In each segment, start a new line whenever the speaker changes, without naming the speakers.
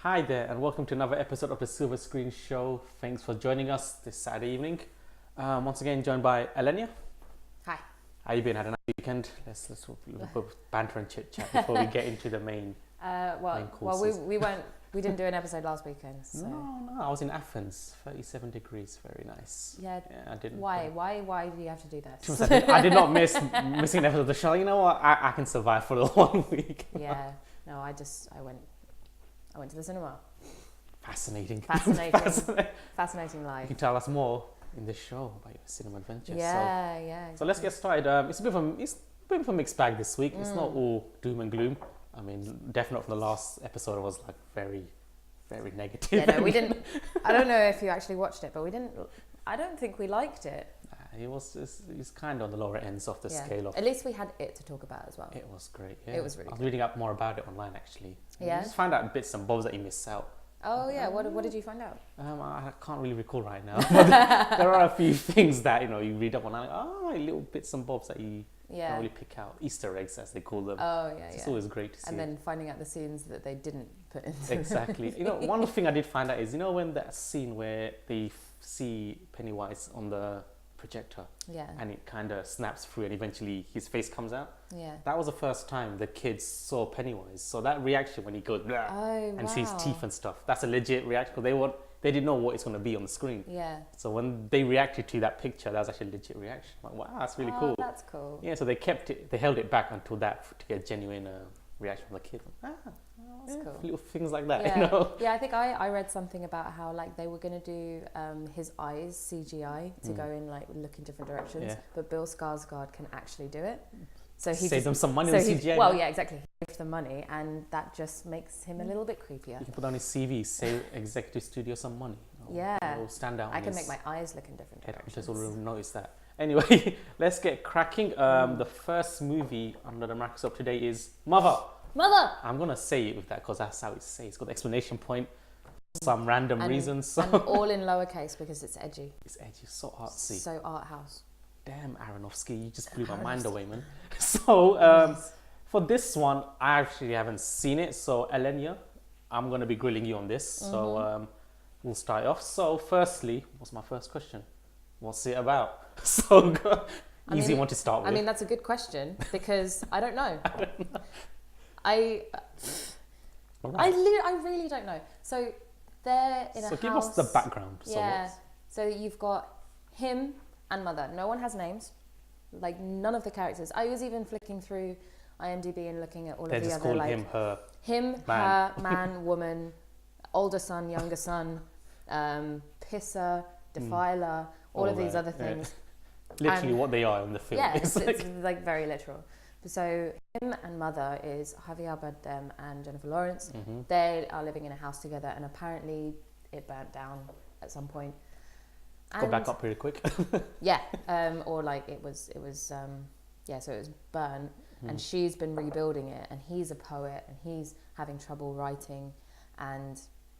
Hi there, and welcome to another episode of the Silver Screen Show. Thanks for joining us this Saturday evening. Once again, joined by Elenia.
Hi.
How you been? Had a nice weekend? Let's banter and chit chat before we get into the main. Main courses.
We didn't do an episode last weekend. So.
No, I was in Athens, 37 degrees, very nice.
Yeah.
I didn't.
Why do you have to do this?
I did not miss missing an episode of the show. You know what? I can survive for the 1 week.
Yeah. No, I went to the cinema.
Fascinating
life.
You can tell us more in this show about your cinema adventures.
Yeah, exactly.
So let's get started. It's a bit of a mixed bag this week. It's not all doom and gloom. I mean, definitely from the last episode, it was like very, very negative.
Yeah, no, we didn't. I don't know if you actually watched it, but we didn't. I don't think we liked it.
It was kind of on the lower ends of the scale of.
At least we had it to talk about as well.
It was great. Yeah.
It was really.
I was reading up more about it online actually.
Yeah.
You just find out bits and bobs that you miss out.
Oh yeah, what did you find out?
I can't really recall right now. But there are a few things that you read up online. Little bits and bobs that you can't really pick out. Easter eggs, as they call them.
Oh yeah,
It's always great to see.
And then finding out the scenes that they didn't put in.
Exactly. One thing I did find out is when that scene where they see Pennywise on the projector, and it kind of snaps through, and eventually his face comes out. Yeah. That was the first time the kids saw Pennywise. So that reaction when he goes and sees teeth and stuff, that's a legit reaction because they didn't know what it's going to be on the screen. Yeah. So when they reacted to that picture, that was actually a legit reaction. Like, wow, that's really cool.
That's cool.
Yeah. So they held it back until that to get genuine reaction from the kid. That's cool. Little things like that,
Yeah, I think I read something about how they were going to do his eyes CGI to go in look in different directions, but Bill Skarsgård can actually do it. So he
save them some money on CGI.
Well, yeah, exactly. He saved the money, and that just makes him a little bit creepier.
You can put on his CV, save executive studio some money. It'll stand out.
I can make my eyes look in different directions.
Just will notice that. Anyway, let's get cracking. The first movie under the microscope today is Mother. I'm gonna say it with that because that's how it's said. It's got the exclamation point. Some random reasons.
And all in lowercase because it's edgy.
It's edgy, so artsy.
So art house.
Damn, Aronofsky, you just blew my mind away, man. So, for this one, I actually haven't seen it. So, Elenia, I'm going to be grilling you on this. So, we'll start off. So, firstly, what's my first question? What's it about? So, easy one to start with.
I mean, that's a good question because I don't know. I really don't know. So, they're in a house.
So, give us the background.
So, you've got him and mother. No one has names. None of the characters. I was even flicking through IMDb and looking at all of the other. They just call
him, her.
Him, her, man, woman, older son, younger son, pisser, defiler, all of these other things.
Yeah. Literally what they are in the film.
Yeah, it's very literal. So him and mother is Javier Bardem and Jennifer Lawrence. They are living in a house together, and apparently it burnt down at some point.
Got back up pretty quick.
Or it was so it was burnt, and she's been rebuilding it, and he's a poet, and he's having trouble writing, and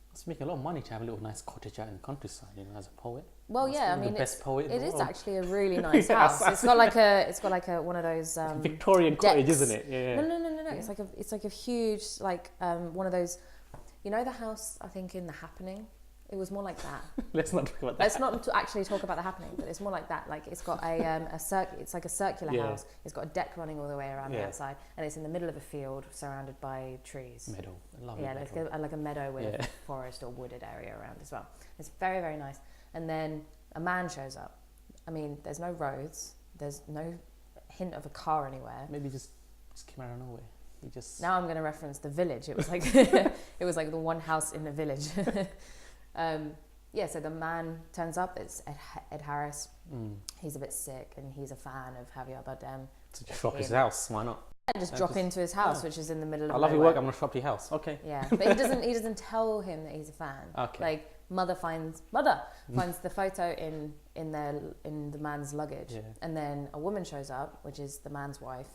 it's making a lot of money to have a little nice cottage out in the countryside, as a poet.
Well, I mean,
the best poet
it is actually a really nice house. It's got like a one of those
Victorian
decks.
cottage, isn't it? Yeah.
No. Yeah. It's like a huge one of those, the house I think in The Happening. It was more like that.
Let's not talk about that.
Let's not actually talk about The Happening, but it's more like that. It's got it's like a circular house. It's got a deck running all the way around the outside, and it's in the middle of a field surrounded by trees.
Meadow. I love it.
Yeah, like a meadow with a forest or wooded area around as well. It's very, very nice. And then a man shows up. I mean, there's no roads. There's no hint of a car anywhere.
Maybe just came out of nowhere.
Now I'm going to reference The Village. It was like it was like the one house in the village. So the man turns up. It's Ed Harris. He's a bit sick, and he's a fan of Javier Bardem.
So just drop his house. Why not?
Just drop into his house, which is in the middle of.
I love your work. I'm gonna drop your house. Okay.
Yeah, but he doesn't tell him that he's a fan. Okay. Mother finds the photo in the man's luggage, and then a woman shows up, which is the man's wife,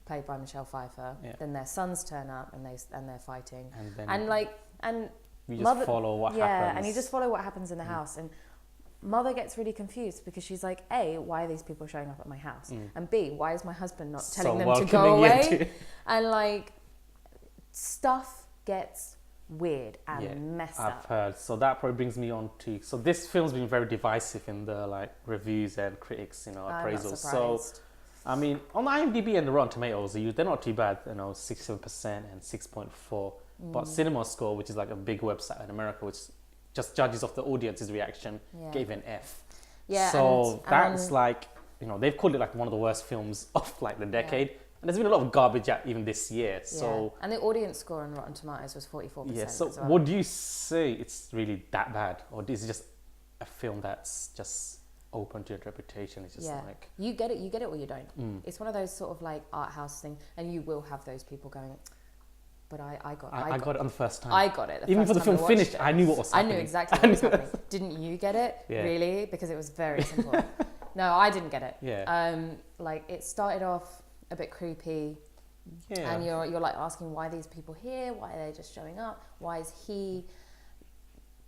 played by Michelle Pfeiffer. Yeah. Then their sons turn up, and they're fighting, and
you just follow what happens.
Yeah, and you just follow what happens in the house. And mother gets really confused because she's like, A, why are these people showing up at my house? And B, why is my husband not telling them to go away? And stuff gets weird and messed up.
I've heard. So that probably brings me on to, so this film's been very divisive in the like reviews and critics, appraisals. So I mean, on IMDb and the Rotten Tomatoes, they're not too bad, 67% and 6.4. But Cinema Score, which is like a big website in America, which just judges off the audience's reaction, gave an F.
Yeah.
So that's like, they've called it like one of the worst films of like the decade. Yeah. And there's been a lot of garbage out even this year. So
and the audience score on Rotten Tomatoes was 44%.
Yeah. So
as well.
would you say it's really that bad, or is it just a film that's just open to interpretation? It's just like
you get it or you don't. It's one of those sort of like art house thing, and you will have those people going, but I got it on the first time.
I got it. Even before the film finished, I knew what was happening.
I knew exactly what was happening. Didn't you get it? Yeah. Really? Because it was very simple. No, I didn't get it.
Yeah.
Like it started off a bit creepy. Yeah. And you're like asking, why are these people here? Why are they just showing up? Why is he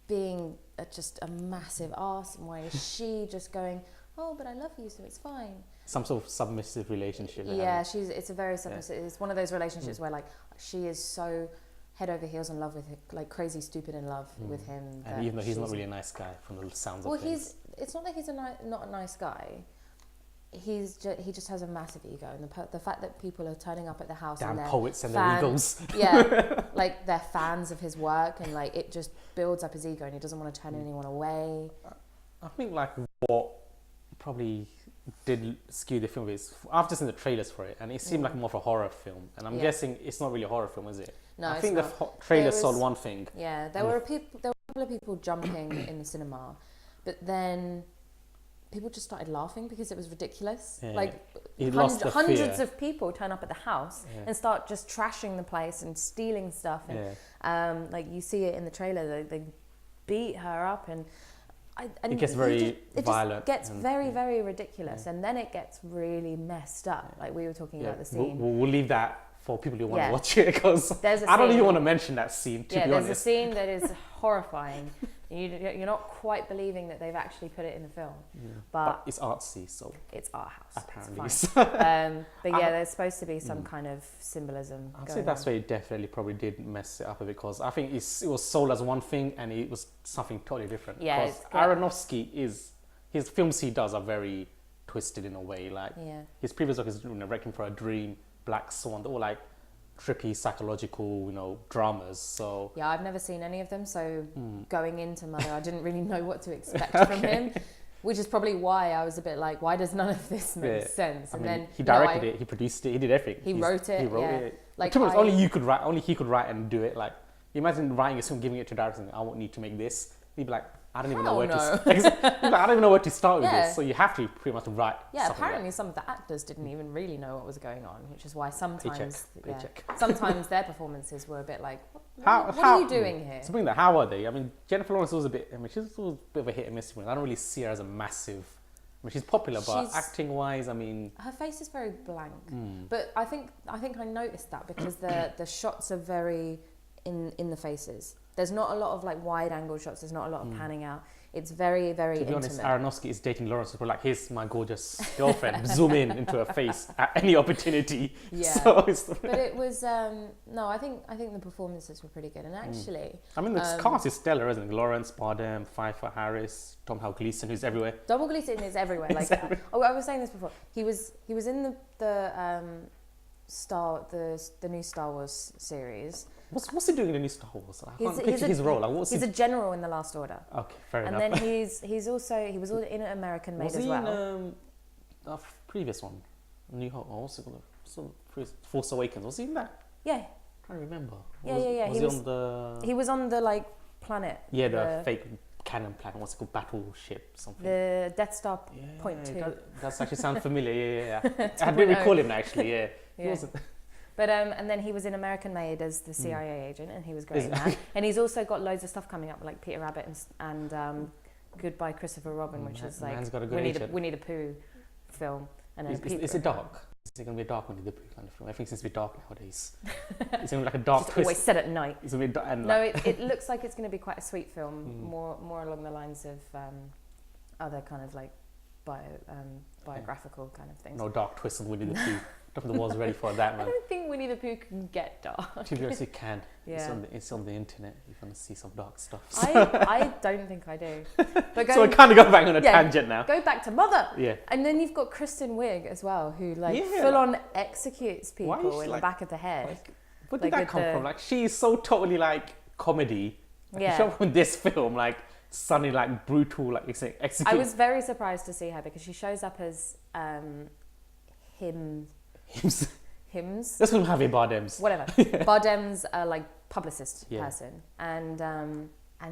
being just a massive arse? And why is she just going, oh, but I love you, so it's fine?
Some sort of submissive relationship.
Yeah, it's a very submissive. It's one of those relationships where like she is so head over heels in love with him, like crazy stupid in love with him.
And even though he's not really a nice guy from the sounds of things.
It's not that he's not a nice guy. He just has a massive ego, and the fact that people are turning up at the house
damn
and they're
poets and their egos.
Yeah, like they're fans of his work, and like it just builds up his ego, and he doesn't want to turn anyone away.
I think like what probably did skew the film is I've just seen the trailers for it, and it seemed like more of a horror film, and I'm guessing it's not really a horror film, is it?
No,
I think the trailer sold one thing.
Yeah, there were a couple of people jumping in the cinema, but then people just started laughing because it was ridiculous. Yeah. Like hundreds of people turn up at the house and start just trashing the place and stealing stuff, and like you see it in the trailer, they beat her up, and
it gets very violent.
It gets very, very ridiculous, and then it gets really messed up. Like we were talking about the scene.
We'll leave that for people who want to watch it, because I don't even want to mention that scene, to be honest.
There's a scene that is horrifying. You're not quite believing that they've actually put it in the film. Yeah. But
it's artsy, so...
It's art house.
Apparently.
But there's supposed to be some kind of symbolism
I'd say that's where it definitely probably did mess it up a bit, because I think it was sold as one thing and it was something totally different.
Yeah.
Aronofsky his films he does are very twisted in a way. Like his previous work is Requiem for a Dream, Black Swan, they're all like trippy psychological dramas. So
I've never seen any of them, so going into Mother I didn't really know what to expect from him, which is probably why I was a bit like, why does none of this make sense? And then
he directed it, he produced it, he did everything,
he wrote it.
Like only he could write and do it. Like imagine writing a film, giving it to directors, and I want you to make this. He'd be like, I don't even know where to start with this. So you have to pretty much write.
Yeah, apparently some of the actors didn't even really know what was going on, which is why sometimes
Paycheck.
Sometimes their performances were a bit like, what are you doing here?
To bring that, how are they? I mean, Jennifer Lawrence was she's a bit of a hit and miss. I don't really see her as a massive. I mean, she's popular, but acting-wise, I mean,
her face is very blank. But I think I noticed that because the shots are very in the faces. There's not a lot of like wide angle shots. There's not a lot of panning out. It's very, very intimate. To be honest, Aronofsky
is dating Lawrence. We're like, here's my gorgeous girlfriend. Zoom in into her face at any opportunity.
Yeah. But it was no. I think the performances were pretty good. And actually,
I mean, the cast is stellar, isn't it? Lawrence, Bardem, Pfeiffer, Harris, Tom Gleeson, who's everywhere.
Tom Gleeson is everywhere. Like I was saying this before. He was in the new Star Wars series.
What's he doing in the new Star Wars? I can't picture his role. Like,
he's a general in The Last Order.
Okay, fair enough.
And then he was also in American Made as well.
Was he in a previous one? New Hope. Oh, what's it called? Force Awakens. Was he in that?
Yeah.
I can't remember.
Yeah.
He
was on the like planet.
Yeah, the fake cannon planet. What's it called? Battleship something.
The Death Star Point 2.
Does actually sound familiar. Yeah. I didn't recall him actually. Yeah. He wasn't.
But and then he was in American Made as the CIA agent, and he was great in that. And he's also got loads of stuff coming up, like Peter Rabbit and Goodbye Christopher Robin, which is like Winnie the Pooh film. And
is it dark? Is it going to be a dark Winnie the Pooh kind of film? Everything seems to be dark nowadays. It's going to be like a dark twist.
Always set at night.
It's going to be
no, it looks like it's going to be quite a sweet film, more along the lines of other kind of like biographical kind of things.
No dark twist on Winnie the Pooh. don't think the world's ready for that, man.
I don't think Winnie the Pooh can get dark.
To be honest, it can.
Yeah.
It's on the internet. You're going to see some dark stuff.
I don't think I do. But
so we kind of go back on a tangent now.
Go back to Mother.
Yeah.
And then you've got Kristen Wiig as well, who full on executes people in the back of the head.
Where did that come from? Like, she's so totally comedy. You show up in this film, suddenly brutal, execute.
I was very surprised to see her because she shows up as hymns.
That's from Javier Bardem's.
Whatever. Bardem's publicist person, and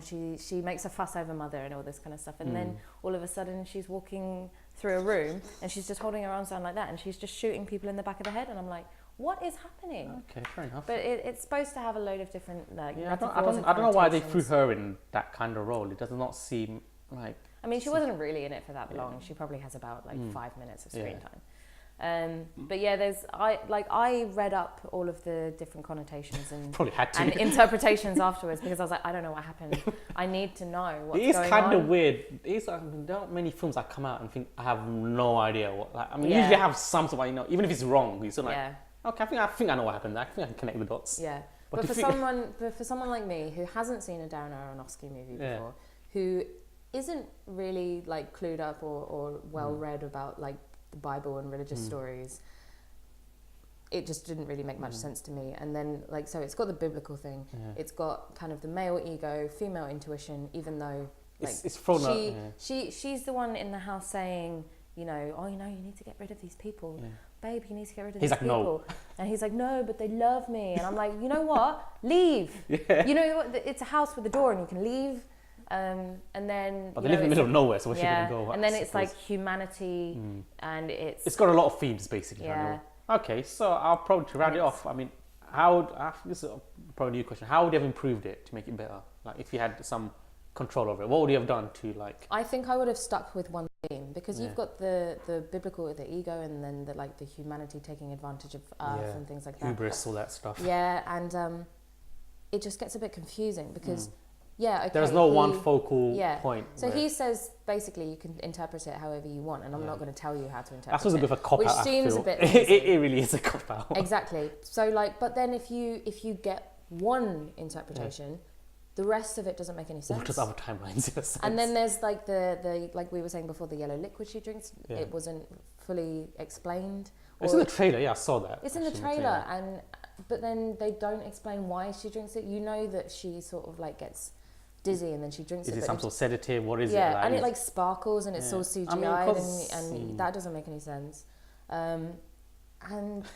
she makes a fuss over Mother and all this kind of stuff, and then all of a sudden she's walking through a room and she's just holding her arms down like that, and she's just shooting people in the back of the head, and I'm like, what is happening?
Okay, fair enough.
But it's supposed to have a load of different
I don't know why they threw her in that kind of role. It does not seem like.
I mean, she wasn't really in it for that long. She probably has about 5 minutes of screen time. But yeah, I read up all of the different connotations and
probably had to.
and interpretations afterwards because I was like, I don't know what happened. I need to know what's going on.
It is kind of weird. There aren't many films that come out and think I have no idea what. Usually I have some sort of, even if it's wrong, it's sort of okay, I think I know what happened. I think I can connect the dots.
Yeah, but for someone like me who hasn't seen a Darren Aronofsky movie before, who isn't really clued up or well read about the Bible and religious stories, it just didn't really make much sense to me. And then so it's got the biblical thing. It's got kind of the male ego, female intuition, even though
it's thrown up.
She's the one in the house saying, you need to get rid of these people. Babe, you need to get rid of these people. No. And he's like, no, but they love me. And I'm like, you know what? Leave. Yeah. You know what? It's a house with a door and you can leave. And then...
But they live in the middle of nowhere, so where's she going to go?
And then it's humanity and it's...
It's got a lot of themes, basically.
Yeah.
Okay, so I'll probably, to round it off, I mean, this is probably a new question. How would you have improved it to make it better? If you had some control over it, what would you have done to
I think I would have stuck with one theme because you've got the biblical, the ego, and then the humanity taking advantage of Earth and things like that.
Hubris, all that stuff.
Yeah, and it just gets a bit confusing because
there's no one focal point.
So he says basically you can interpret it however you want, and I'm not going to tell you how to interpret it.
That's a bit of a cop out.
Which seems a bit.
It really is a cop out.
Exactly. So but then if you get one interpretation. The rest of it doesn't make any sense.
What does other timelines in a sense?
And then there's the like we were saying before, the yellow liquid she drinks. Yeah. It wasn't fully explained.
It's in the trailer. Yeah, I saw that.
It's in the trailer, but then they don't explain why she drinks it. You know that she sort of gets dizzy and then she drinks it.
Is it some sort of sedative? What is it?
Yeah, and it sparkles and it's all CGI and that doesn't make any sense. And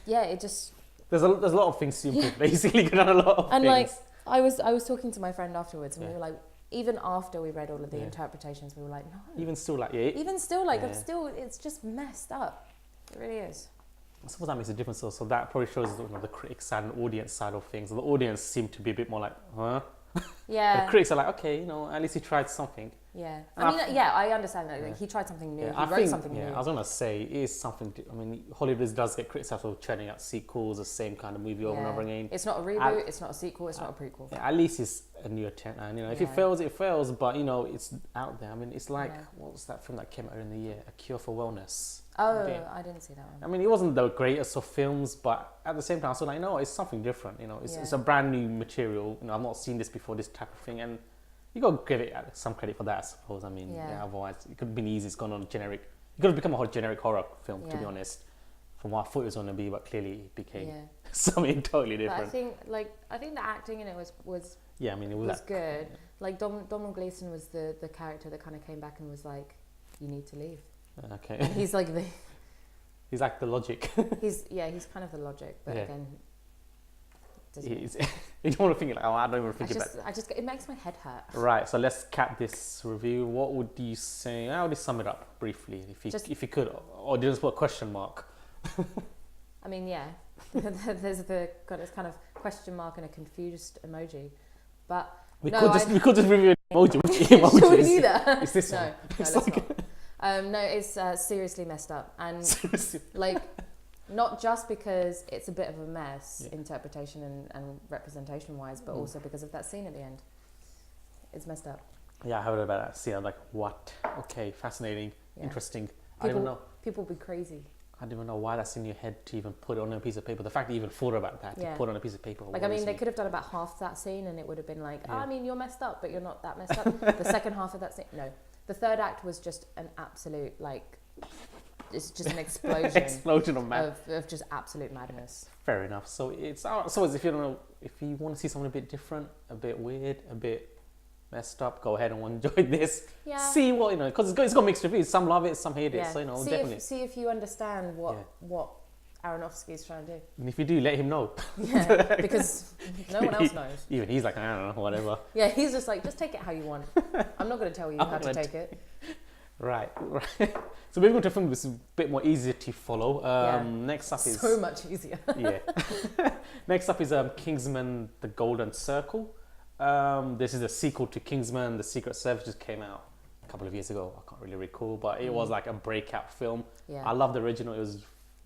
it just
there's a lot of things to improve. Basically, done a lot of things.
I was talking to my friend afterwards, and we were like, even after we read all of the interpretations, we were like, no.
Even still,
it's just messed up. It really is.
I suppose that makes a difference. So that probably shows the critic side and audience side of things. The audience seem to be a bit more huh?
Yeah.
The critics are like, okay, at least he tried something.
Yeah. I understand that. He tried something new. He wrote something new.
I was going to say, it is something... Hollywood does get criticised for churning out sequels, the same kind of movie over and over again.
It's not a reboot, it's not a sequel, it's not a prequel.
Yeah, at least it's a new attempt. And, if it fails, it fails. But, it's out there. It's like, what was that film that came out in the year? A Cure for Wellness.
Oh, I didn't see that one.
It wasn't the greatest of films, but at the same time, I was like, no, it's something different. It's a brand new material. I've not seen this before, this type of thing. And you got to give it some credit for that, I suppose. Otherwise, it could have been easy. It's gone on generic. It could have become a generic horror film, to be honest, from what I thought it was going to be, but clearly it became something totally different.
But I think the acting in it was
it was
good. Donald Gleason was the character that kind of came back and was like, you need to leave.
Okay.
And he's like
he's like the logic.
he's kind of the logic, but again,
you don't want to think I don't even think about it.
It makes my head hurt.
Right, so let's cap this review. What would you say? How would you sum it up briefly, if you could, or just put a question mark?
There's this kind of question mark and a confused emoji, but
we could just review an emoji. Which emoji
should we do that?
Is this one?
No, let's not. No, it's seriously messed up, and not just because it's a bit of a mess, interpretation and representation wise, but also because of that scene at the end. It's messed up.
Yeah, I heard about that scene. I'm like, what? Okay, fascinating, interesting. I don't know.
People be crazy.
I don't even know why that's in your head to even put it on a piece of paper. The fact that you even thought about that, to put it on a piece of paper.
Like, I mean, they could have done about half that scene and it would have been like, I mean, you're messed up, but you're not that messed up. The second half of that scene, no. The third act was just an absolute, like, it's just an explosion of just absolute madness.
Fair enough. So it's so if you don't know, if you want to see something a bit different, a bit weird, a bit messed up, go ahead and enjoy this. Yeah. See what, you know, because it's got mixed reviews. Some love it, some hate it. So, you know, definitely.
See if you understand what Aronofsky is trying to do.
And if you do, let him know.
Yeah, because no one else knows.
Even he's like, I don't know, whatever.
Yeah, he's just like, just take it how you want. I'm not going to tell you how to take it.
Right. So moving on to a film that's a bit more easier to follow. Next up is...
So much easier.
Yeah. Next up is Kingsman: The Golden Circle. This is a sequel to Kingsman: The Secret Service, just came out a couple of years ago. I can't really recall, but it was like a breakout film. Yeah. I love the original. It was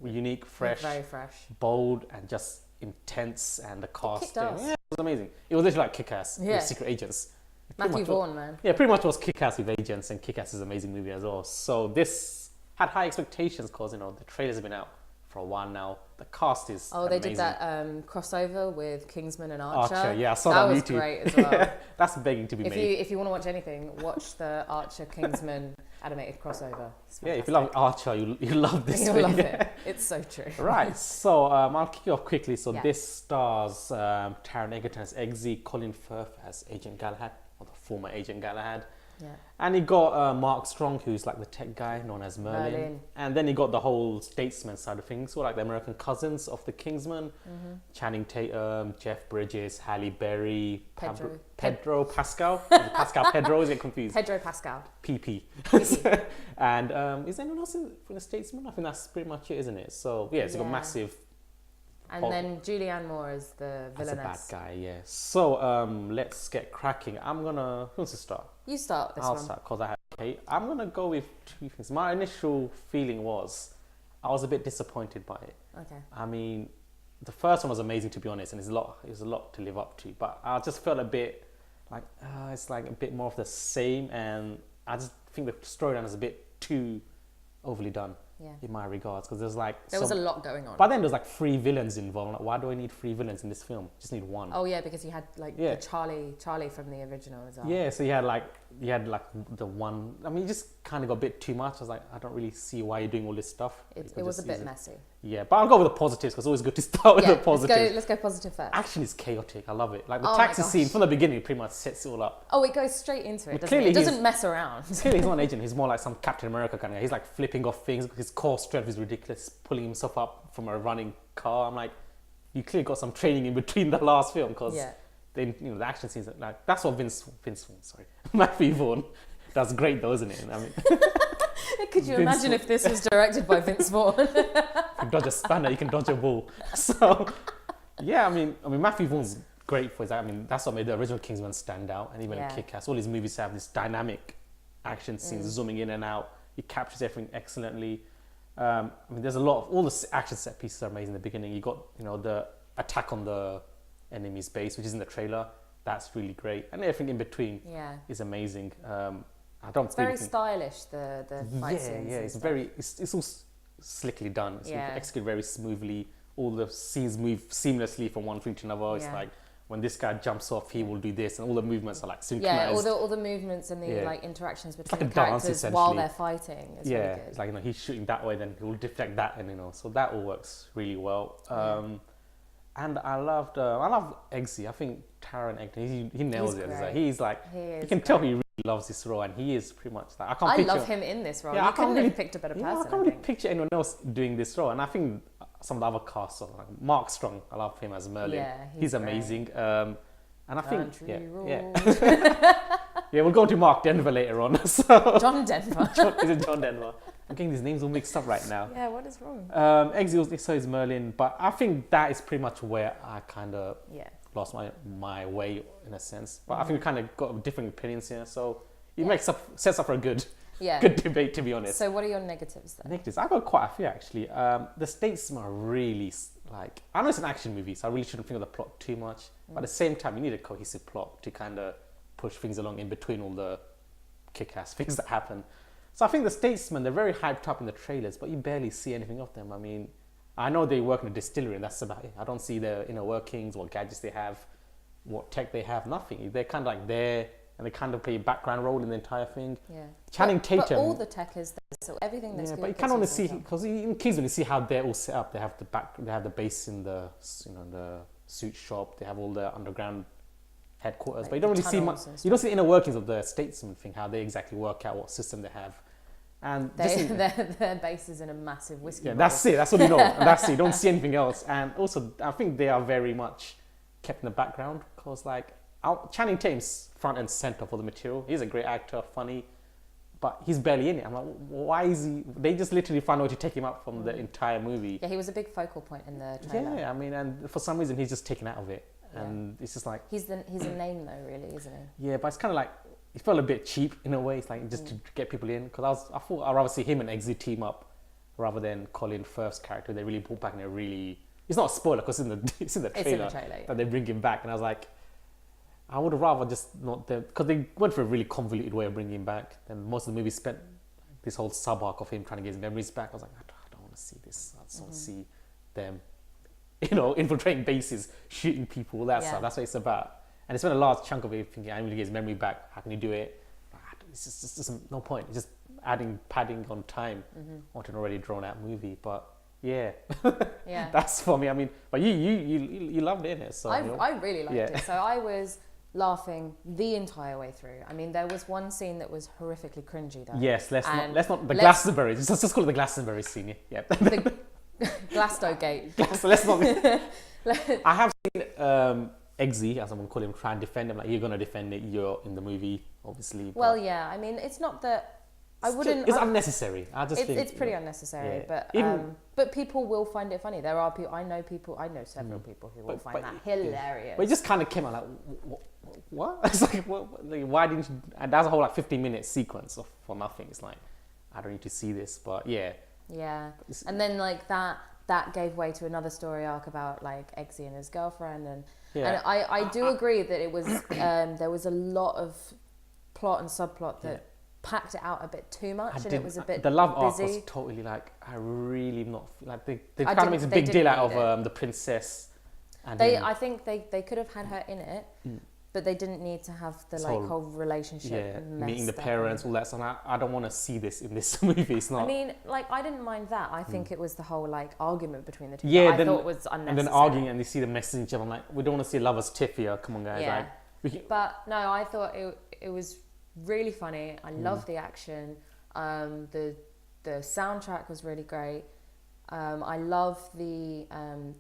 unique, fresh,
very fresh,
bold, and just intense. And the cast, it was amazing. It was literally like Kick-Ass with secret agents.
Matthew Vaughn, man.
Yeah, pretty much was Kick-Ass with agents, and Kick-Ass is an amazing movie as well. So this had high expectations because, you know, the trailers have been out for a while now. The cast is amazing.
They did that crossover with Kingsman and Archer.
Yeah, I saw that on YouTube.
That was great as well.
That's begging to be made.
If you want to watch anything, watch the Archer Kingsman animated crossover.
Yeah, if you love Archer, you love this.
You'll love it. It's so true.
Right, so I'll kick you off quickly. So this stars Taron Egerton as Eggsy, Colin Firth as Agent Galahad, or the former Agent Galahad. Yeah. And he got Mark Strong, who's like the tech guy, known as Merlin. And then he got the whole statesman side of things, so like the American cousins of the Kingsman. Channing Tatum, Jeff Bridges, Halle Berry, Pedro Pascal. Pedro, is it confused?
Pedro Pascal.
PP. And is anyone else from the statesman? I think that's pretty much it, isn't it? So yeah, it's got massive...
And then Julianne Moore is the villainess.
That's a bad guy, yeah. So let's get cracking. Who wants to start?
You start this one.
I'll start because I have Kate. I'm going to go with two things. My initial feeling was I was a bit disappointed by it.
Okay.
I mean, the first one was amazing, to be honest, and it was a lot to live up to. But I just felt a bit like, it's like a bit more of the same. And I just think the storyline is a bit too overly done. In my regards, because there's like
there was a lot going on.
But then there's like 3 villains involved. Like, why do I need 3 villains in this film? Just need one.
Oh yeah, because you had like the Charlie from the original as well.
Yeah, so you had like the one. I mean, you just kind of got a bit too much. I was like, I don't really see why you're doing all this stuff.
It was a bit messy.
Yeah, but I'll go with the positives because it's always good to start with the positives.
Let's go positive first.
Action is chaotic. I love it. Like the taxi scene from the beginning pretty much sets it all up.
Oh, it goes straight into it. It doesn't mess around.
Clearly, he's not an agent. He's more like some Captain America kind of guy. He's like flipping off things. His core strength is ridiculous. Pulling himself up from a running car. I'm like, you clearly got some training in between the last film because then the action scenes like that's what Matthew Vaughn does great though, isn't it? I mean.
Could you imagine if this was directed by Vince Vaughn?
You can dodge a spanner, you can dodge a ball. So, yeah, I mean, Matthew Vaughn's great for his. I mean, that's what made the original Kingsman stand out, and even in Kick-Ass, all his movies have this dynamic action scenes, zooming in and out. He captures everything excellently. I mean, there's a lot of all the action set pieces are amazing. In the beginning, you got the attack on the enemy's base, which is in the trailer. That's really great, and everything in between is amazing.
It's very stylish, the fight scenes.
Yeah, it's all slickly done. It's executed very smoothly. All the scenes move seamlessly from one thing to another. It's like when this guy jumps off, he will do this, and all the movements are like synchronized.
Yeah, all the movements and the like interactions between the characters while they're fighting. Is really good.
It's like he's shooting that way, then he will deflect that, and so that all works really well. And I love Eggsy. I think Taron Egerton, he nails it. You can tell he really loves this role, and he is pretty much like
I love him in this role. You couldn't have picked a better person.
I can't really picture anyone else doing this role, and I think some of the other casts, like Mark Strong, I love him as Merlin. Yeah, he's amazing. And I think we'll go to Mark Denver later on. So
John Denver.
Is it John Denver? I'm getting these names all mixed up right now.
Yeah, what is wrong?
Eggsy so is Merlin, but I think that is pretty much where I kind of lost my way in a sense. But I think we kind of got different opinions here, so it sets up for a good debate, to be honest.
So what are your negatives then?
Negatives, I got quite a few actually. The statesmen are really like, I know it's an action movie, so I really shouldn't think of the plot too much. But at the same time, you need a cohesive plot to kind of push things along in between all the kick-ass things that happen. So I think the statesmen, they're very hyped up in the trailers, but you barely see anything of them. I mean, I know they work in a distillery, and that's about it. I don't see their inner workings, what gadgets they have, what tech they have, nothing. They're kind of like there, and they kind of play a background role in the entire thing.
Yeah.
Channing Tatum.
But all the tech is there, so everything that's good.
But you kind of want to see, because in Kingsman, you see how they're all set up. They have the base in the, the suit shop. They have all the underground headquarters, but you don't really see much. You don't see the inner workings of the statesman thing, how they exactly work out what system they have. And
their base is in a massive whiskey bottle.
That's it. That's what you know. And that's it. You don't see anything else. And also, I think they are very much kept in the background because, like, Channing Tatum's front and center for the material. He's a great actor, funny, but he's barely in it. I'm like, why is he? They just literally found a way to take him out from the entire movie.
Yeah, he was a big focal point in the trailer.
Yeah, I mean, and for some reason, he's just taken out of it. And it's just like
he's a name though, really, isn't he?
Yeah, but it's kind of like it felt a bit cheap in a way. It's like just to get people in, because I thought I'd rather see him and Eggsy team up rather than Colin Firth's character. They really brought back in a really. It's not a spoiler because it's in the trailer that they bring him back, and I was like, I would have rather just not them, because they went for a really convoluted way of bringing him back. Then most of the movie spent this whole sub arc of him trying to get his memories back. I was like, I don't want to see this. I just want to see them. Infiltrating bases, shooting people, all that stuff. That's what it's about. And it's been a large chunk of it thinking, I'm going to get his memory back. How can you do it? It's just no point. It's just padding on time onto an already drawn out movie. But yeah, that's for me. I mean, but you loved it, innit? So
I really liked it. So I was laughing the entire way through. I mean, there was one scene that was horrifically cringy though.
Yes, let's not the Glastonbury. Just call it the Glastonbury scene. Yeah.
Glastogate.
Let's not. I have seen Eggsy, as I'm gonna call him, try and defend him. Like, you're gonna defend it. You're in the movie, obviously.
Well, yeah. I mean, it's not that I wouldn't.
It's unnecessary. I just think
it's pretty unnecessary. Yeah. But people will find it funny. There are people. I know several people who will find that hilarious.
But it just kind of came out like, what? It's like, why didn't you? And that's a whole 15-minute sequence for nothing. It's like, I don't need to see this, but yeah.
Yeah, and then like that gave way to another story arc about like Eggsy and his girlfriend, and I do agree that it was there was a lot of plot and subplot that packed it out a bit too much, and it was a bit
the love
busy.
arc was totally like, I really not like they kind of makes a big deal out of the princess. And
I think they could have had her in it. But they didn't need to have the whole relationship.
Meeting the parents, all that stuff. I don't want to see this in this movie. It's not.
I mean, like, I didn't mind that. I think it was the whole like argument between the two.
Yeah,
I thought was unnecessary.
And then arguing, and they see them messaging each other. I'm like, we don't want to see lovers tiff here. Come on, guys.
Yeah. But no, I thought it was really funny. I loved the action. The soundtrack was really great. I love the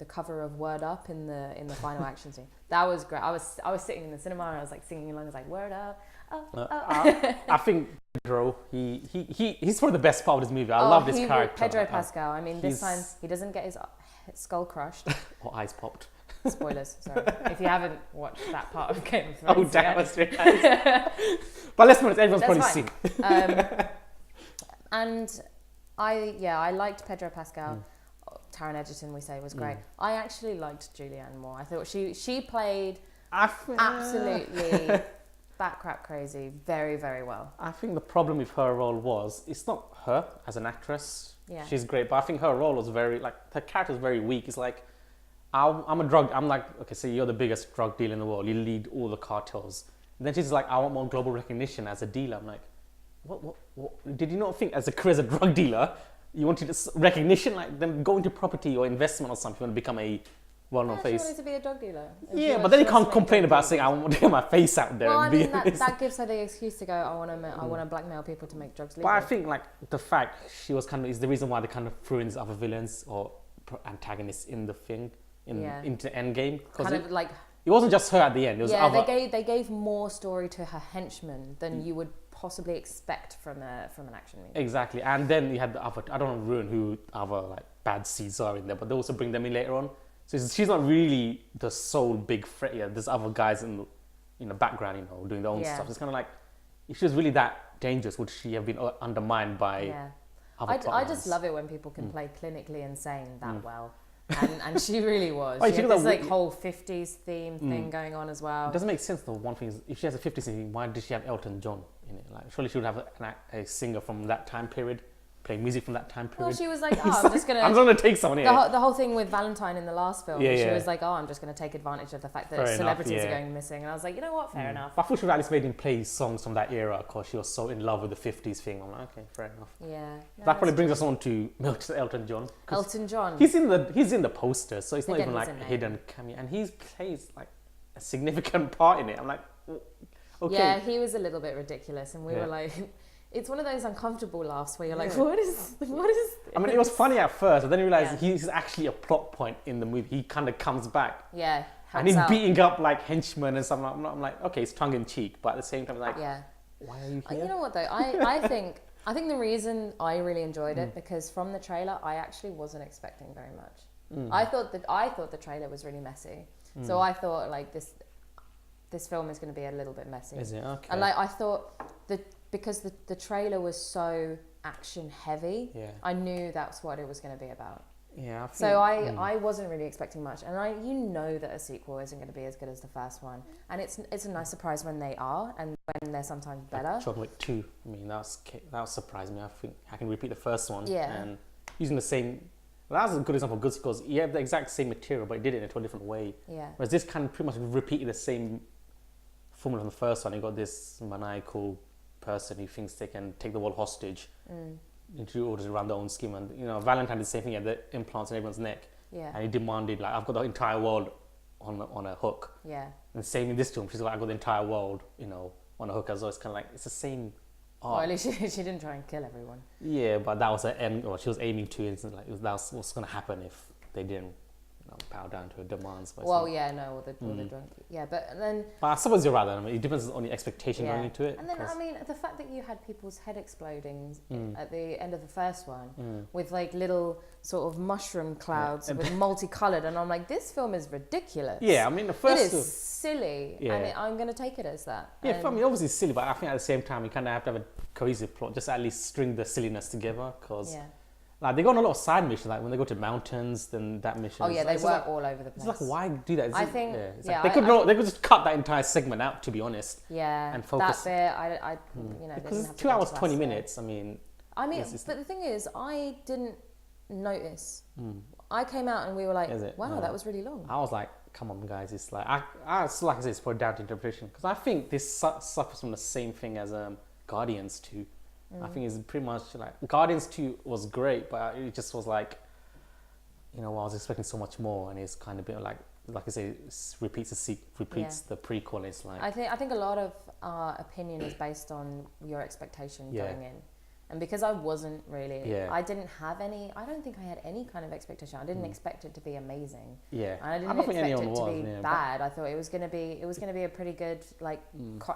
cover of Word Up in the final action scene. That was great. I was sitting in the cinema and I was like singing along. I was like, Word Up.
I think Pedro, he's probably the best part of this movie. I love this character.
Pedro Pascal. I mean, this time he doesn't get his skull crushed
or eyes popped.
Spoilers. Sorry, if you haven't watched that part of Game of Thrones.
Oh damn, that's really nice. But let's be honest, everyone's probably seen.
And I liked Pedro Pascal. Taron Egerton, we say, was great. I actually liked Julianne Moore. I thought she played absolutely bat-crap crazy very, very well.
I think the problem with her role was, it's not her as an actress.
Yeah.
She's great, but I think her role was her character was very weak. It's like, I'm like, okay, so you're the biggest drug dealer in the world. You lead all the cartels. And then she's like, I want more global recognition as a dealer. I'm like, what? Did you not think as a career as a drug dealer, you wanted recognition, like then go into property or investment or something, you want to become a well-known face?
She wanted to be a drug dealer.
Yeah, but then you can't complain about saying, I want to get my face out there.
Well, I mean, that gives her the excuse to go, I want to blackmail people to make drugs legal.
But I think like the fact she was is the reason why they kind of threw in these other villains or antagonists in the thing, into Endgame.
Kind of like...
It wasn't just her at the end. It was other...
they gave more story to her henchmen than you would possibly expect from an action movie.
Exactly, and then you had the other, I don't want to ruin who other like bad seeds are in there, but they also bring them in later on. So she's not really the sole big threat. Yeah, there's other guys in the background, doing their own stuff. It's kind of like, if she was really that dangerous, would she have been undermined by other
I just love it when people can play clinically insane that well. And she really was. She had this like whole 50s theme thing going on as well.
It doesn't make sense though. One thing is, if she has a 50s theme, why did she have Elton John in it? Like, surely she would have a singer from that time period, playing music from that time period.
Well, she was like, oh, I'm just
gonna take someone here.
The whole thing with Valentine in the last film, she was like, oh, I'm just gonna take advantage of the fact that celebrities are going missing. And I was like, you know what, fair enough.
But I thought she would at least made him play songs from that era because she was so in love with the 50s thing. I'm like, okay, fair enough.
Yeah. No,
that probably brings us on to Elton John.
Elton John.
He's in the poster, so it's not even like a hidden cameo, and he plays like a significant part in it. I'm like, okay.
Yeah, he was a little bit ridiculous, and we were like. It's one of those uncomfortable laughs where you're like, what is this?
I mean, it was funny at first, but then you realise he's actually a plot point in the movie. He kind of comes back.
Yeah.
And he's beating up like henchmen and stuff. I'm like, okay, it's tongue in cheek, but at the same time, like, why are you here?
You know what though? I think the reason I really enjoyed it because from the trailer, I actually wasn't expecting very much. I thought the trailer was really messy, so I thought like this film is going to be a little bit messy.
Is it? Okay.
And like I thought because the trailer was so action heavy, I knew that's what it was going to be about.
Yeah. I think,
so I wasn't really expecting much, and you know that a sequel isn't going to be as good as the first one, and it's a nice surprise when they are, and when they're sometimes better.
Like John Wick 2. I mean, that surprised me. I think I can repeat the first one.
Yeah.
And using the same. Well, that was a good example of good because you have the exact same material, but he did it in a totally different way.
Yeah.
Whereas this kind of pretty much repeated the same formula from the first one. You got this maniacal person who thinks they can take the world hostage and do orders around their own scheme. And Valentine did the same thing. He had the implants in everyone's neck, and he demanded like, I've got the entire world on a hook.
Yeah.
And same in this film, she's like, I've got the entire world on a hook as well. It's kind of like it's the same art.
Well, at least she didn't try and kill everyone.
Yeah, but that was the end. Or she was aiming to. It's like that's what's going to happen if they didn't bow down to her demands.
Well, or the drunk. Yeah, but then.
But I suppose you're right. I mean, it depends on the expectation going into it.
And then I mean, the fact that you had people's head exploding at the end of the first one with like little sort of mushroom clouds with multicolored, and I'm like, this film is ridiculous.
Yeah, I mean the first.
It is silly, and I'm going to take it as that.
Yeah, for me, obviously it's silly, but I think at the same time, you kind of have to have a cohesive plot, just at least string the silliness together, because. Yeah. Like they go on a lot of side missions, like when they go to mountains, then that mission.
Oh yeah, they work all over the place.
It's like, why do that?
I think
they could just cut that entire segment out, to be honest.
Yeah,
and focus.
That bit,
because it's 2 hours 20 minutes. I mean,
but the thing is, I didn't notice. I came out and we were like, wow, that was really long.
I was like, come on, guys, it's like like I said, it's for down to interpretation, because I think this suffers from the same thing as Guardians 2. I think it's pretty much like Guardians 2 was great, but it just was like, I was expecting so much more, and it's kind of been like I say, repeats the prequel. It's like
I think a lot of our opinion is based on your expectation going in. And because I wasn't really, I didn't have any. I don't think I had any kind of expectation. I didn't expect it to be amazing.
Yeah,
and I didn't expect it to be bad. I thought it was going to be a pretty good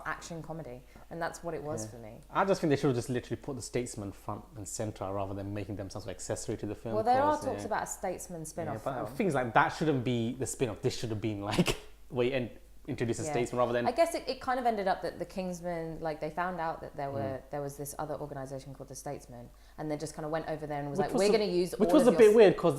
action comedy, and that's what it was for me.
I just think they should have just literally put the statesman front and center rather than making them some sort of accessory to the film.
Well, there are talks about a statesman spin-off.
But things like that shouldn't be the spin-off. This should have been like where you introduce a statesman rather than.
I guess it kind of ended up that the Kingsmen, like they found out that there was this other organization called the Statesmen, and they just kind of went over there and was we're going to use.
Which was a bit weird because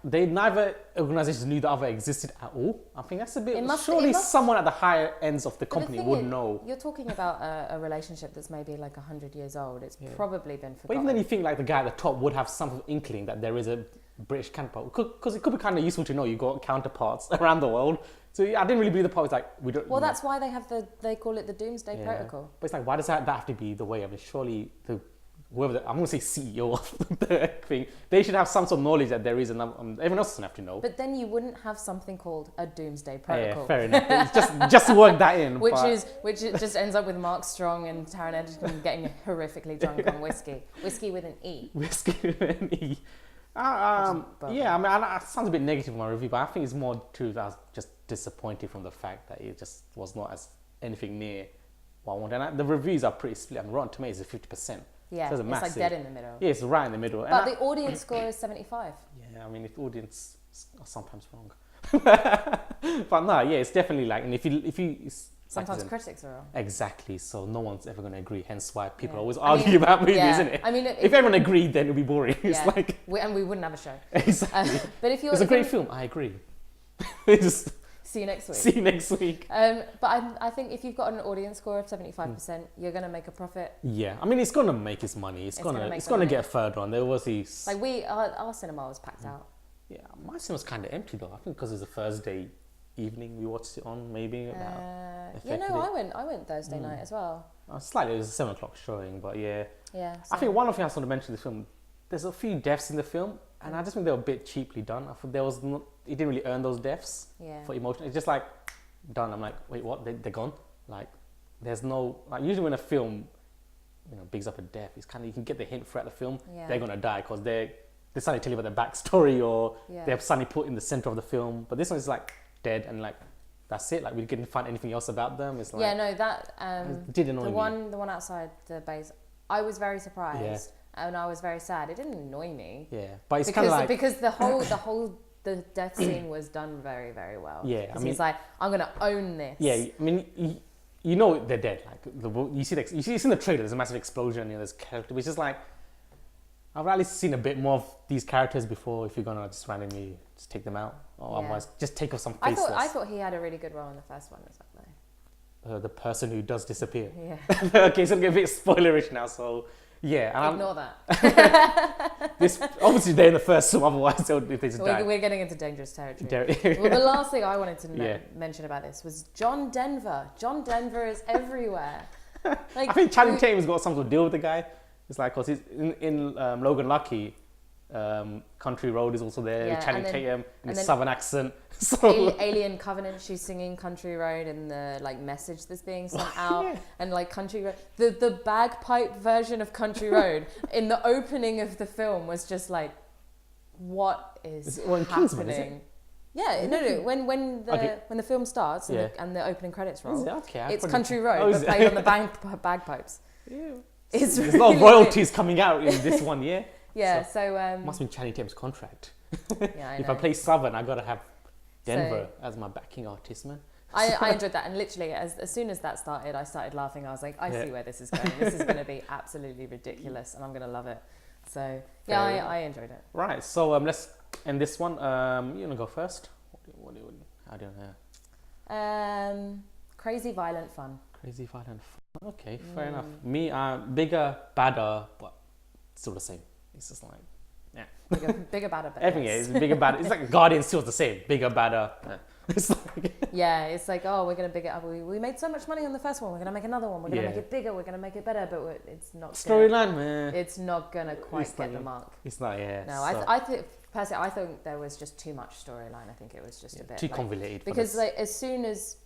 they neither organizations knew the other existed at all. I think that's a bit. Surely someone at the higher ends of the company would know.
You're talking about a relationship that's maybe like 100 years old. It's probably been forgotten.
But even then, you think like the guy at the top would have some inkling that there is a British counterpart, because it could be kind of useful to know you've got counterparts around the world. So I didn't really believe the part was like we don't.
Well, that's why they call it the Doomsday Protocol.
But it's like, why does that have to be the way? I mean, surely I'm going to say CEO of the thing, they should have some sort of knowledge that there is another. Everyone else doesn't have to know.
But then you wouldn't have something called a Doomsday Protocol.
Yeah, fair enough. It's just work that in.
Which just ends up with Mark Strong and Taron Egerton getting horrifically drunk on whiskey with an E.
Whiskey with an E. Yeah, I mean, it sounds a bit negative in my review, but I think it's more true that I was just disappointed from the fact that it just was not as anything near what I wanted. And the reviews are pretty split. I mean, Rotten Tomatoes is 50%.
Yeah,
so
it's like dead in the middle.
Yeah, it's right in the middle.
But the audience score is 75.
Yeah, I mean, the audience are sometimes wrong. But no, yeah, it's definitely like, and if you
Sometimes critics are wrong.
Exactly. So no one's ever going to agree. Hence why people always argue about movies, isn't it?
I mean,
if everyone agreed, then it would be boring. It's like...
and we wouldn't have a show.
Exactly.
But if you're...
It's a great film. I agree. Just...
See you next week.
See you next week.
But I think if you've got an audience score of 75%, you're going to make a profit.
Yeah. I mean, it's going to make its money. It's going to get further on. There was these...
Like our cinema was packed out.
Yeah. My cinema was kind of empty though. I think because it's a Thursday evening we watched it on, maybe.
I went Thursday night as well.
Slightly, it was a 7 o'clock showing, but yeah.
Yeah.
I think one of the things I want to mention in the film, there's a few deaths in the film, and I just think they were a bit cheaply done. I thought it didn't really earn those deaths for emotion. It's just like done. I'm like, wait, what? They're gone? Like, there's no, like, usually when a film, bigs up a death, it's kind of, you can get the hint throughout the film, they're gonna die because they suddenly tell you about their backstory, or they're suddenly put in the center of the film. But this one's like dead, and like that's it. Like, we didn't find anything else about them. It's like,
that
did annoy
the
me.
one outside the base, I was very surprised and I was very sad. It didn't annoy me.
Yeah, but it's kind of like,
because the death scene was done very, very well.
Yeah, I mean,
he's like, I'm gonna own this.
Yeah, I mean, you know they're dead. Like you see it's in the trailer. There's a massive explosion. There's character, which is like, I've at least seen a bit more of these characters before. If you're gonna just randomly just take them out, or otherwise just take off some faceless.
I thought he had a really good role in the first one as well, though.
The person who does disappear.
Yeah.
Okay, so I'm getting a bit spoilerish now. So yeah, and
ignore that.
This obviously they're in the first film. Otherwise, if they just die.
We're getting into dangerous territory. Well, the last thing I wanted to mention about this was John Denver. John Denver is everywhere. Like,
I think Channing Tatum's got something to deal with the guy. It's like, cause he's in Logan Lucky, Country Road is also there. Channing Tatum in his southern accent. So
Alien Covenant, she's singing Country Road in the like message that's being sent out, and like Country Road, the bagpipe version of Country Road in the opening of the film was just like, what is happening? Kingsman, is it? Yeah, no. When the film starts and the opening credits roll, it's Country Road, but played on the bagpipes.
Yeah. There's a lot of royalties coming out in this one, yeah.
Yeah, so
must be Channing Tatum's contract.
Yeah,
if I play Southern, I gotta have Denver as my backing artist, man.
I enjoyed that, and literally as soon as that started, I started laughing. I was like, I see where this is going. This is going to be absolutely ridiculous, and I'm going to love it. So yeah, I enjoyed it.
Right, so let's end this one. You wanna go first? How do you know?
Crazy violent fun.
Crazy violent fun. Okay, fair enough. Me, bigger, badder, but still the same. It's just like,
bigger, badder, better.
Everything is bigger, badder. It's like Guardian still the same. Bigger, badder. It's like
it's like, oh, we're gonna big it up. We made so much money on the first one. We're gonna make another one. We're gonna make it bigger. We're gonna make it better. But it's not
storyline, man.
It's not gonna quite get the mark.
It's not. Yeah.
No, I think personally, I think there was just too much storyline. I think it was just a bit
too convoluted.
Because like as soon as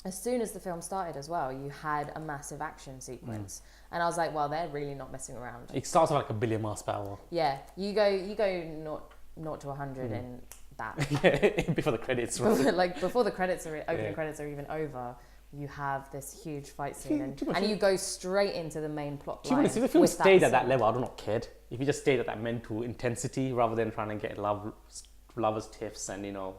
the film started as well, you had a massive action sequence, and I was like, well, they're really not messing around.
It starts with like 1 billion miles per hour.
Yeah, you go 0 to 100 in that.
Yeah, before the credits.
Like before the credits are opening credits are even over, you have this huge fight scene, and you go straight into the main plot line.
If the film stayed at that level, I would not cared. If you just stayed at that mental intensity rather than trying to get lovers tiffs and or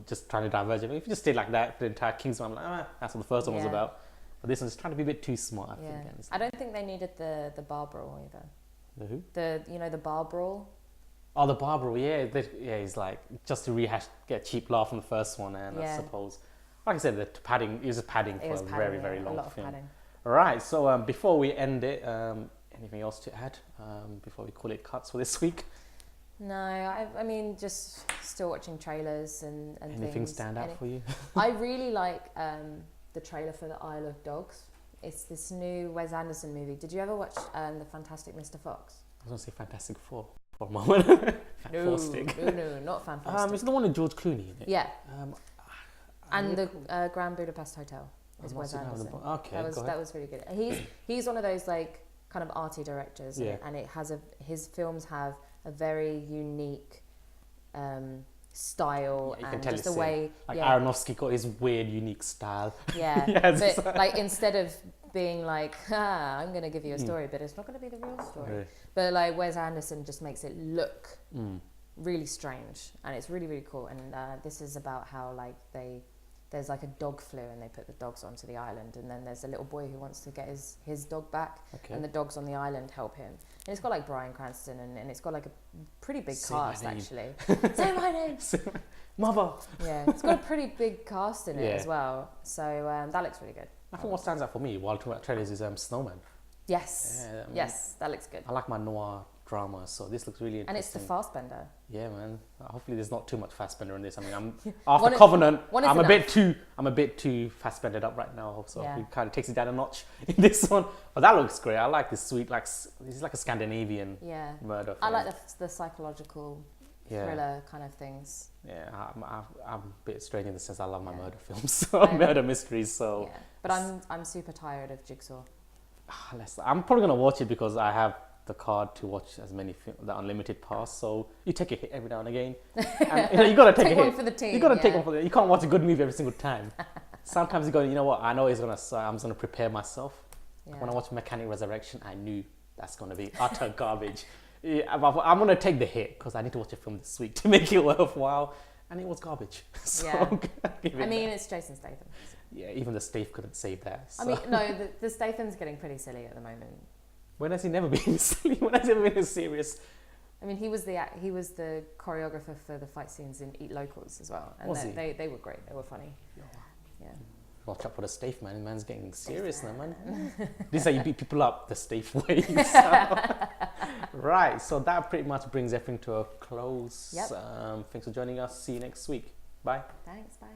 just trying to diverge. If you just stayed like that for the entire Kingsman, I'm like, that's what the first one was about. But this one's trying to be a bit too smart, I think.
I don't think they needed the bar brawl either.
The who?
The bar brawl.
Oh, the bar brawl, he's like, just to get a cheap laugh from the first one, and I suppose, like I said, the padding, it was just padding for a very, very long film. Alright, so before we end it, anything else to add before we call it cuts for this week?
No, I mean, just still watching trailers and
anything
things.
Stand out for you?
I really like the trailer for The Isle of Dogs. It's this new Wes Anderson movie. Did you ever watch The Fantastic Mr. Fox?
I was going to say Fantastic Four for a moment.
No, not Fantastic.
It's the one with George Clooney in it.
Yeah. And the Grand Budapest Hotel is Wes Anderson.
Okay,
that was really good. He's one of those like kind of arty directors, and it has his films have a very unique style, and just the way
Aronofsky got his weird unique style.
But like instead of being like, I'm going to give you a story, but it's not going to be the real story. But like Wes Anderson just makes it look really strange, and it's really, really cool. And this is about how like they there's like a dog flu and they put the dogs onto the island, and then there's a little boy who wants to get his dog back, and the dogs on the island help him. And it's got like Bryan Cranston and it's got like a pretty big cast actually. Say my name.
Mother.
Yeah, it's got a pretty big cast in it as well. So that looks really good.
I think what stands out for me while talking about trailers is Snowman.
Yes. Yeah, yes, that looks good.
I like my noir drama, so this looks really interesting.
And it's the Fassbender.
Yeah, man. Hopefully, there's not too much Fassbender in this. I mean, I'm after Covenant. I'm a bit too Fassbendered up right now, so it kind of takes it down a notch in this one. But that looks great. I like this sweet, like this is like a Scandinavian murder film.
I like the psychological thriller kind of things.
Yeah, I'm a bit strange in the sense I love my murder films, so murder mysteries. So,
but I'm super tired of Jigsaw.
I'm probably gonna watch it because I have the card to watch as many the unlimited pass. So you take a hit every now and again. And, you gotta take a hit.
One for the team.
You gotta take one for the. You can't watch a good movie every single time. Sometimes you go, you know what? I know it's gonna. I'm just gonna prepare myself. Like when I watched Mechanic Resurrection, I knew that's gonna be utter garbage. I'm gonna take the hit because I need to watch a film this week to make it worthwhile, and it was garbage. So
it's Jason Statham.
Yeah, even the Statham couldn't save that. So.
I mean, no, the Statham's getting pretty silly at the moment.
When has he never been silly? When has he ever been serious?
I mean, he was the choreographer for the fight scenes in Eat Locals as well, and they were great. They were funny. Yeah.
Watch out for the Stafe, man. Man's getting serious now, man. This is how you beat people up the Stafe way. Right. So that pretty much brings everything to a close. Yep. Thanks for joining us. See you next week. Bye.
Thanks. Bye.